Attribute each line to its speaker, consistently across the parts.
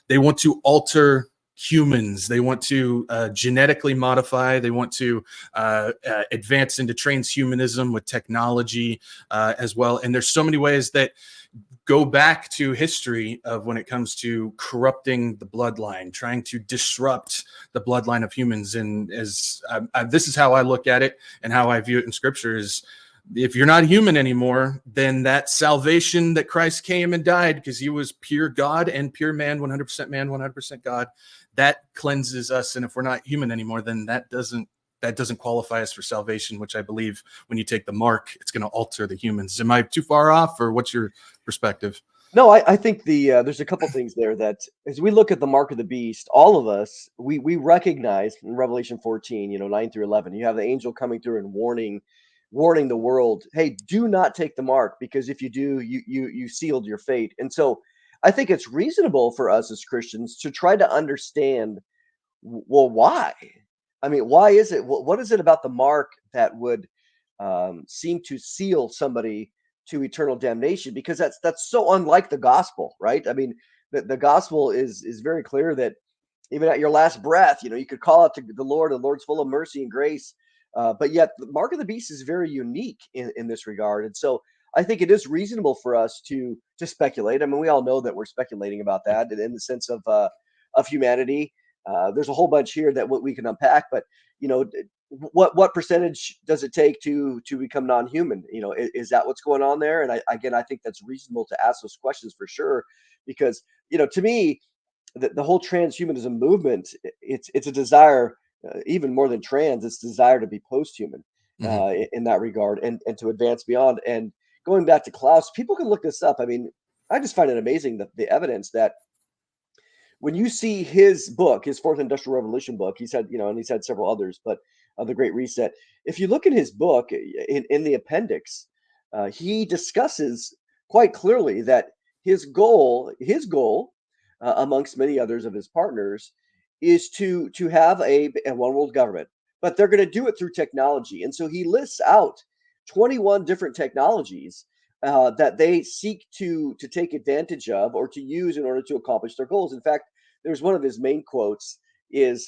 Speaker 1: they want to alter humans. They want to genetically modify. They want to advance into transhumanism with technology as well. And there's so many ways that go back to history of when it comes to corrupting the bloodline, trying to disrupt the bloodline of humans. And as this is how I look at it and how I view it in scripture is, if you're not human anymore, then that salvation that Christ came and died because he was pure God and pure man, 100% man, 100% God, that cleanses us. And if we're not human anymore, then that doesn't qualify us for salvation, which I believe when you take the mark, it's going to alter the humans. Am I too far off, or what's your perspective?
Speaker 2: No, I think there's a couple things there that as we look at the mark of the beast, all of us, we recognize in Revelation 14, 9 through 11, you have the angel coming through and warning the world, hey, do not take the mark, because if you do, you sealed your fate. And so I think it's reasonable for us as Christians to try to understand, well, why? I mean, why is it? What is it about the mark that would seem to seal somebody to eternal damnation? Because that's so unlike the gospel, right? I mean, the gospel is very clear that even at your last breath, you could call out to the Lord. The Lord's full of mercy and grace. But yet the mark of the beast is very unique in this regard. And so I think it is reasonable for us to speculate. I mean, we all know that we're speculating about that in the sense of humanity. There's a whole bunch here that what we can unpack, but what percentage does it take to become non-human? Is that what's going on there? And I think that's reasonable to ask those questions for sure, because to me, the whole transhumanism movement, it's a desire. Even more than trans, it's desire to be post-human in that regard, and to advance beyond. And going back to Klaus, people can look this up. I mean, I just find it amazing the evidence that when you see his book, his Fourth Industrial Revolution book, he's had, and he's had several others, but The Great Reset. If you look at his book in the appendix, he discusses quite clearly that his goal, amongst many others of his partners, is to have a one world government, but they're going to do it through technology. And so he lists out 21 different technologies that they seek to take advantage of or to use in order to accomplish their goals. In fact, there's one of his main quotes is,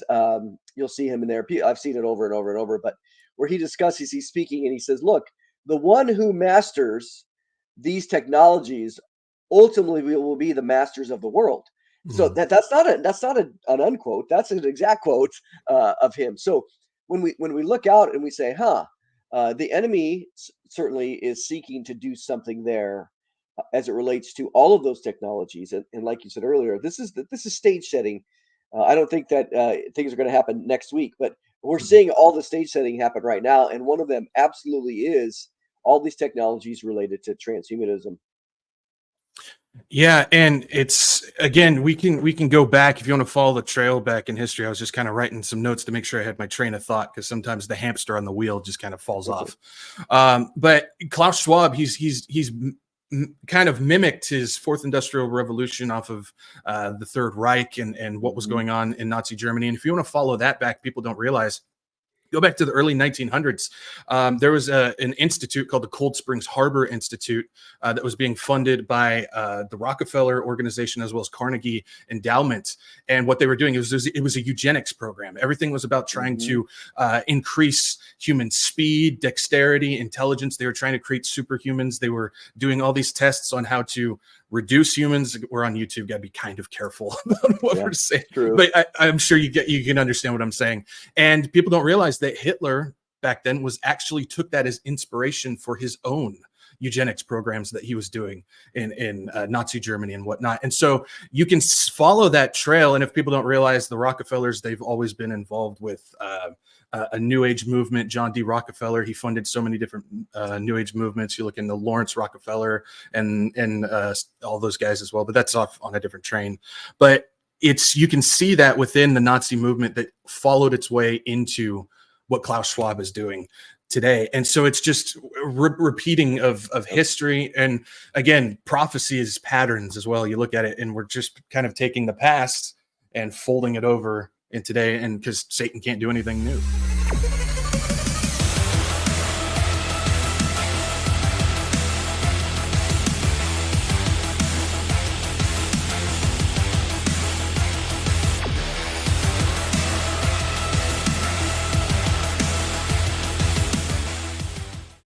Speaker 2: you'll see him in there. I've seen it over and over and over, but where he discusses, he's speaking and he says, look, the one who masters these technologies ultimately will be the masters of the world. So that's not an unquote. That's an exact quote of him. So when we look out and we say, the enemy certainly is seeking to do something there as it relates to all of those technologies. And like you said earlier, this is stage setting. I don't think that things are going to happen next week, but we're seeing all the stage setting happen right now. And one of them absolutely is all these technologies related to transhumanism.
Speaker 1: Yeah, and it's, again, we can go back if you want to follow the trail back in history. I was just kind of writing some notes to make sure I had my train of thought, because sometimes the hamster on the wheel just kind of falls off. But Klaus Schwab, he's kind of mimicked his Fourth Industrial Revolution off of the Third Reich and what was going on in Nazi Germany. And if you want to follow that back, people don't realize, go back to the early 1900s. There was an institute called the Cold Springs Harbor Institute that was being funded by the Rockefeller organization as well as Carnegie Endowment. And what they were doing, it was a eugenics program. Everything was about trying to increase human speed, dexterity, intelligence. They were trying to create superhumans. They were doing all these tests on how to reduce humans. We're on YouTube, got to be kind of careful about what we're saying. True. But I'm sure you can understand what I'm saying. And people don't realize that Hitler back then actually took that as inspiration for his own eugenics programs that he was doing in Nazi Germany and whatnot. And so you can follow that trail. And if people don't realize, the Rockefellers, they've always been involved with a New Age movement. John D. Rockefeller, he funded so many different New Age movements. You look into Lawrence Rockefeller and all those guys as well, but that's off on a different train. But you can see that within the Nazi movement that followed its way into what Klaus Schwab is doing today. And so it's just repeating of history. And again, prophecy is patterns as well. You look at it and we're just kind of taking the past and folding it over in today, and because Satan can't do anything new.